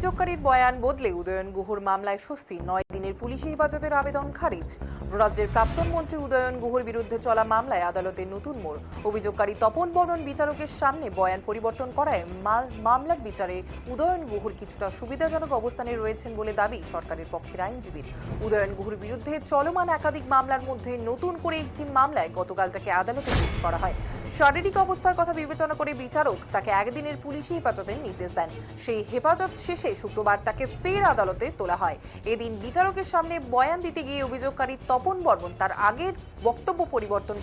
অভিযোগকারীর বয়ান বদলে উদয়ন গুহর মামলায় স্বস্তি, 9 দিনের পুলিশি হেফাজতের আবেদন খারিজ। রাজ্যের প্রাক্তন মন্ত্রী উদয়ন গুহর বিরুদ্ধে চলা মামলায় আদালতে নতুন মোড়। অভিযোগকারী তপন বর্মন বিচারকের সামনে বয়ান পরিবর্তন করায় মামলার বিচারে উদয়ন গুহর কিছুটা সুবিধাজনক অবস্থানে রয়েছেন বলে দাবি সরকারের পক্ষের আইনজীবীর। উদয়ন গুহর বিরুদ্ধে চলমান একাধিক মামলার মধ্যে নতুন করে একটি মামলায় গতকাল তাকে আদালতে পেশ করা হয়। শারীরিক অবস্থার কথা বিবেচনা করে বিচারক তাকে একদিনের পুলিশি হেফাজতের নির্দেশ দেন। সেই হেফাজত শেষে শুক্রবার তাকে ফের আদালতে তোলা হয়। এদিন বিচারকের সামনে বয়ান দিতে গিয়ে অভিযোগকারী তপন বর্মন তার আগের বক্তব্য পরিবর্তন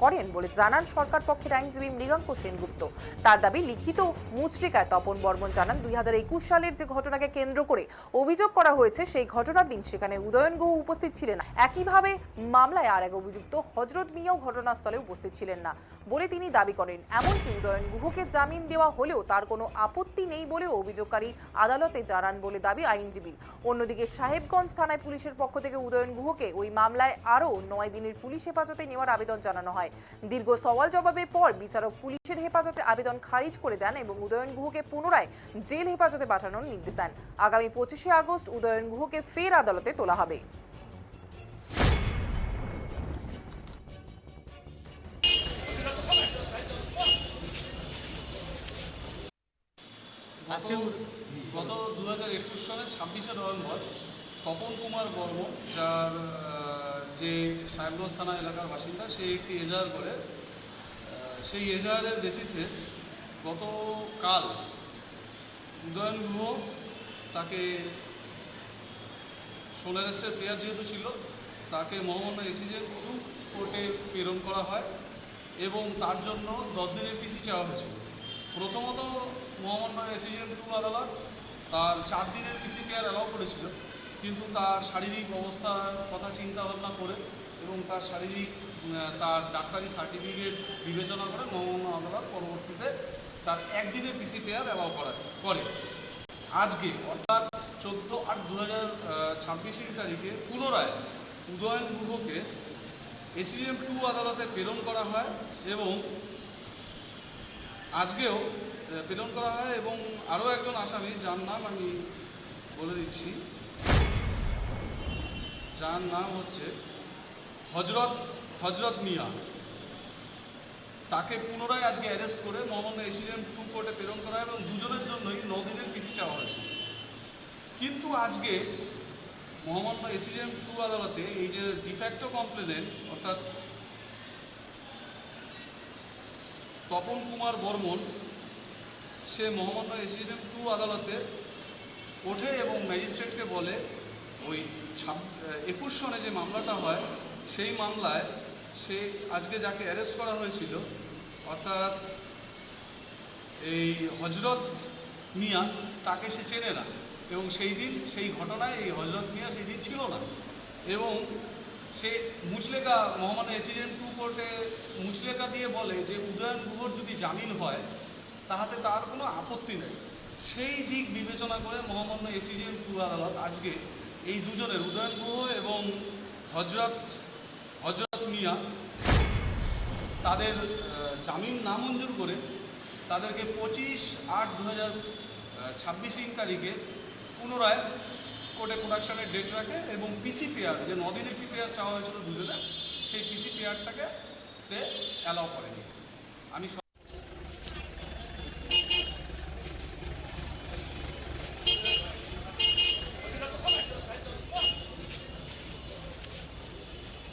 করেন বলে জানান সরকার পক্ষের আইনজীবী মৃগাঙ্ক সেনগুপ্ত। তার দাবি, লিখিত মুচলেখায় তপন বর্মন জানান 2021 সালের যে ঘটনাকে কেন্দ্র করে অভিযোগ করা হয়েছে সেই ঘটনার দিন সেখানে উদয়ন গুহ উপস্থিত ছিলেন না। একইভাবে মামলায় আর এক অভিযুক্ত হযরত মিয়াও ঘটনাস্থলে উপস্থিত ছিলেন না বলে তিনি দাবি করেন। এমনকি উদয়ন গুহকে জামিন দেওয়া হলেও তার কোনো আপত্তি নেই বলে অভিযোগকারী আদালতে জানান বলে দাবি আইনজীবীর। অন্যদিকে সাহেবগঞ্জ থানায় পুলিশের পক্ষ থেকে উদয়ন গুহকে ওই মামলায় আরও 9 দিনের পুলিশ হেফাজতে নেওয়ার আবেদন জানানো হয়। দীর্ঘ সওয়াল জবাবের পর বিচারক পুলিশের হেফাজতের আবেদন খারিজ করে দেন এবং উদয়ন গুহকে পুনরায় জেল হেফাজতে পাঠানোর নির্দেশ দেন। আগামী 25শে আগস্ট উদয়ন গুহকে ফের আদালতে তোলা হবে। গত 2021 সালের 26শে নভেম্বর তপন কুমার বর্মন, যার যে সাহেবগঞ্জ থানা এলাকার বাসিন্দা, সে একটি এজাহার করে। সেই এজাহারের বেসিসে গতকাল উদয়ন গুহ তাকে সোনারেস্টের প্লেয়ার যেহেতু ছিল, তাকে মহামান্য এসিজেন কোর্টে প্রেরণ করা হয় এবং তার জন্য 10 দিনের পিসি চাওয়া হয়েছিল। প্রথমত মহামান্য এসিজেন আদালত তার 4 দিনের পিসি কেয়ার অ্যালাউ করেছিল, কিন্তু তার শারীরিক অবস্থার কথা চিন্তা ভাবনা করে এবং তার ডাক্তারি সার্টিফিকেট বিবেচনা করে মহামান্য আদালত পরবর্তীতে তার 1 দিনের পিসি কেয়ার অ্যালাউ করে। আজকে অর্থাৎ 14/8/2026 তারিখে পুনরায় উদয়ন গুহকে এসিএম 2 আদালতে প্রেরণ করা হয় এবং আজকেও প্রেরণ করা হয় এবং আরও একজন আসামি, যার নাম আমি বলে দিচ্ছি, যার নাম হচ্ছে হযরত মিয়া, তাকে পুনরায় আজকে অ্যারেস্ট করে মহামান্য এসিএম 2 কোর্টে প্রেরণ করা হয় এবং দুজনের জন্যই 9 দিনের পিসি চাওয়া হয়েছে। কিন্তু আজকে মহামান্য এসিএম 2 আদালতে এই যে ডিফ্যাক্টো কমপ্লেনেন্ট অর্থাৎ তপন কুমার বর্মন, সে মহামান্য এসিএম 2 আদালতে ওঠে এবং ম্যাজিস্ট্রেটকে বলে ওই 21 সনে যে মামলাটা হয় সেই মামলায় সে আজকে যাকে অ্যারেস্ট করা হয়েছিল অর্থাৎ এই হযরত মিয়া, তাকে সে চেনে না এবং সেই ঘটনায় এই হযরত মিয়া সেই দিন ছিল না এবং সে মুচলেখা মহামান্য এসিডেন্ট 2 কোর্টে মুচলেখা দিয়ে বলে যে উদয়ন গুহর যদি জামিন হয় তাহাতে তার কোনো আপত্তি নেই। সেই দিক বিবেচনা করে মহামান্য এসিডেন্ট 2 আদালত আজকে এই দুজনের, উদয়ন গুহ এবং হযরত মিয়া, তাদের জামিন নামঞ্জুর করে তাদেরকে 25/8/2026 তারিখে পুনরায় কোর্টে প্রোডাকশনের ডেট রাখে এবং পিসি পেয়ার, যে 9 দিনের পিসি পেয়ার চাওয়া হয়েছিল দুজনে, সেই পিসি পেয়ারটাকে সে অ্যালাউ করেনি। আমি